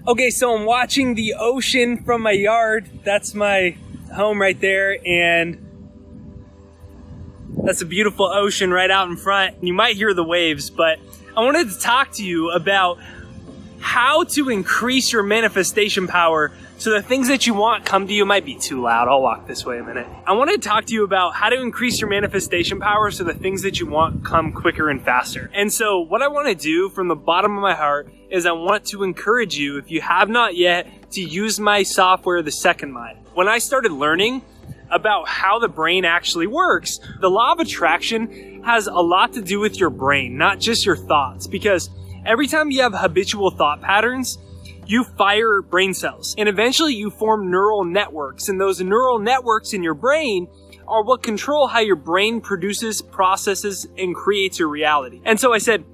Okay, so I'm watching the ocean from my yard. That's my home right there, and that's a beautiful ocean right out in front. You might hear the waves, but I wanted to talk to you about how to increase your manifestation power so the things that you want come to you. It might be too loud. I'll walk this way a minute. I want to talk to you about how to increase your manifestation power so the things that you want come quicker and faster. And so what I want to do from the bottom of my heart is I want to encourage you, if you have not yet, to use my software, The Second Mind. When I started learning about how the brain actually works, the law of attraction has a lot to do with your brain, not just your thoughts, because every time you have habitual thought patterns, you fire brain cells, and eventually you form neural networks, and those neural networks in your brain are what control how your brain produces, processes, and creates your reality. And so I said,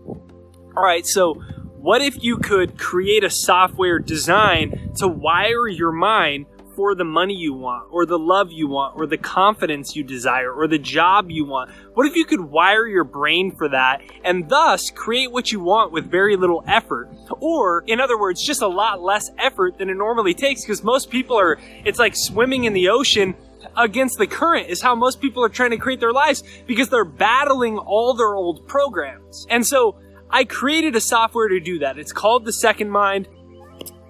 all right, so what if you could create a software designed to wire your mind for the money you want, or the love you want, or the confidence you desire, or the job you want? What if you could wire your brain for that and thus create what you want with very little effort? Or, in other words, just a lot less effort than it normally takes, because most people it's like swimming in the ocean against the current is how most people are trying to create their lives, because they're battling all their old programs. And so I created a software to do that. It's called The Second Mind.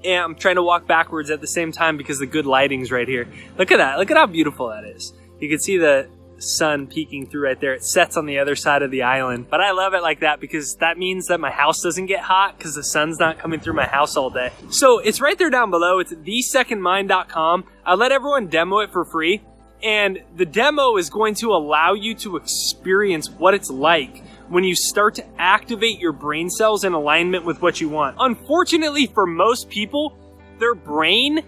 And I'm trying to walk backwards at the same time because the good lighting's right here. Look at that. Look at how beautiful that is. You can see the sun peeking through right there. It sets on the other side of the island. But I love it like that because that means that my house doesn't get hot because the sun's not coming through my house all day. So it's right there down below. It's thesecondmind.com. I let everyone demo it for free. And the demo is going to allow you to experience what it's like when you start to activate your brain cells in alignment with what you want. Unfortunately for most people, their brain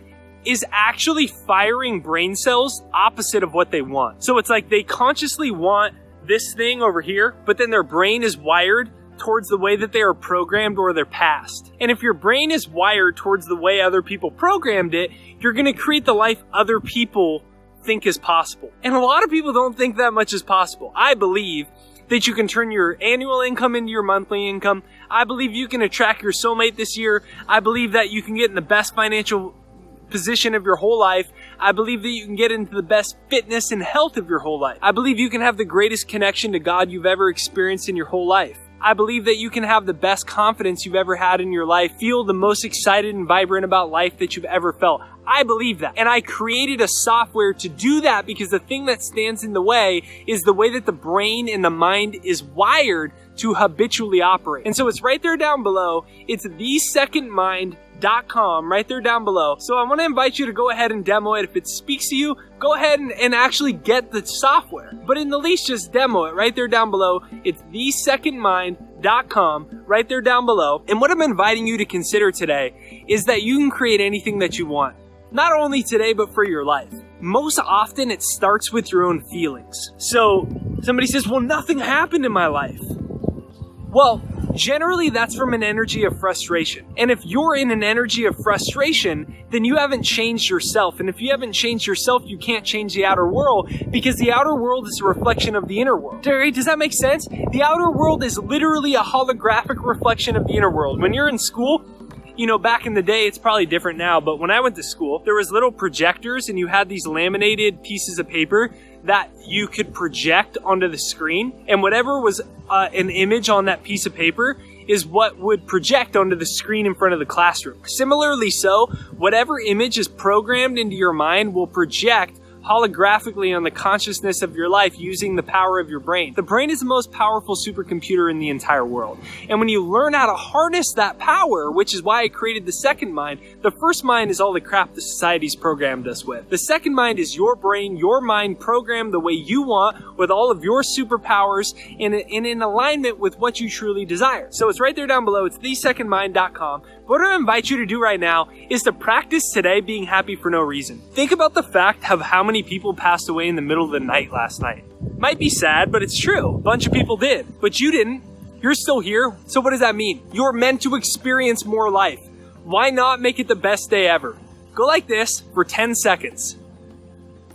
is actually firing brain cells opposite of what they want. So it's like they consciously want this thing over here, but then their brain is wired towards the way that they are programmed or their past. And if your brain is wired towards the way other people programmed it, you're going to create the life other people think is possible. And a lot of people don't think that much is possible. I believe that you can turn your annual income into your monthly income. I believe you can attract your soulmate this year. I believe that you can get in the best financial position of your whole life. I believe that you can get into the best fitness and health of your whole life. I believe you can have the greatest connection to God you've ever experienced in your whole life. I believe that you can have the best confidence you've ever had in your life, feel the most excited and vibrant about life that you've ever felt. I believe that. And I created a software to do that because the thing that stands in the way is the way that the brain and the mind is wired to habitually operate. And so it's right there down below. It's thesecondmind.com right there down below. So I want to invite you to go ahead and demo it. If it speaks to you, go ahead and actually get the software. But in the least, just demo it right there down below. It's thesecondmind.com right there down below. And what I'm inviting you to consider today is that you can create anything that you want. Not only today, but for your life. Most often, it starts with your own feelings. So somebody says, well, nothing happened in my life. Well, generally, that's from an energy of frustration. And if you're in an energy of frustration, then you haven't changed yourself. And if you haven't changed yourself, you can't change the outer world, because the outer world is a reflection of the inner world. Does that make sense? The outer world is literally a holographic reflection of the inner world. When you're in school, you know, back in the day, it's probably different now, but when I went to school, there was little projectors and you had these laminated pieces of paper that you could project onto the screen. And whatever was an image on that piece of paper is what would project onto the screen in front of the classroom. Similarly so, whatever image is programmed into your mind will project holographically on the consciousness of your life using the power of your brain. The brain is the most powerful supercomputer in the entire world. And when you learn how to harness that power, which is why I created the second mind, the first mind is all the crap the society's programmed us with. The second mind is your brain, your mind programmed the way you want with all of your superpowers and in alignment with what you truly desire. So it's right there down below. It's thesecondmind.com. What I invite you to do right now is to practice today being happy for no reason. Think about the fact of how many people passed away in the middle of the night last night. Might be sad, but it's true. A bunch of people did, but you didn't. You're still here. So what does that mean? You're meant to experience more life. Why not make it the best day ever? Go like this for 10 seconds.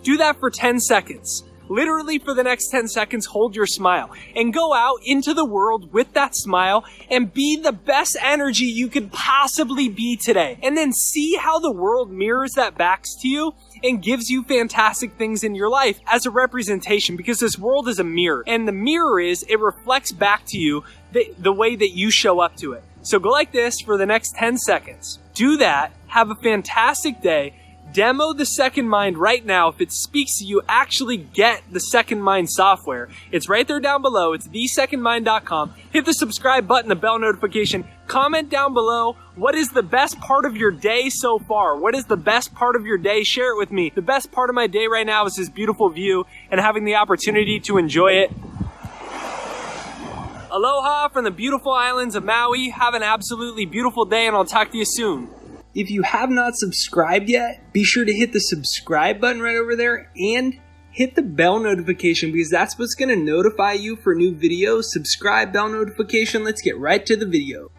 Do that for 10 seconds. literally for the next 10 seconds, hold your smile and go out into the world with that smile and be the best energy you could possibly be today. And then see how the world mirrors that back to you and gives you fantastic things in your life as a representation, because this world is a mirror, and the mirror it reflects back to you the way that you show up to it. So go like this for the next 10 seconds. Do that. Have a fantastic day. Demo the Second Mind right now. If it speaks to you, actually get the Second Mind software. It's right there down below. It's thesecondmind.com. Hit the subscribe button, the bell notification. Comment down below, what is the best part of your day so far? What is the best part of your day? Share it with me. The best part of my day right now is this beautiful view and having the opportunity to enjoy it. Aloha from the beautiful islands of Maui. Have an absolutely beautiful day, and I'll talk to you soon. If you have not subscribed yet, be sure to hit the subscribe button right over there and hit the bell notification, because that's what's going to notify you for new videos. Subscribe, bell notification. Let's get right to the video.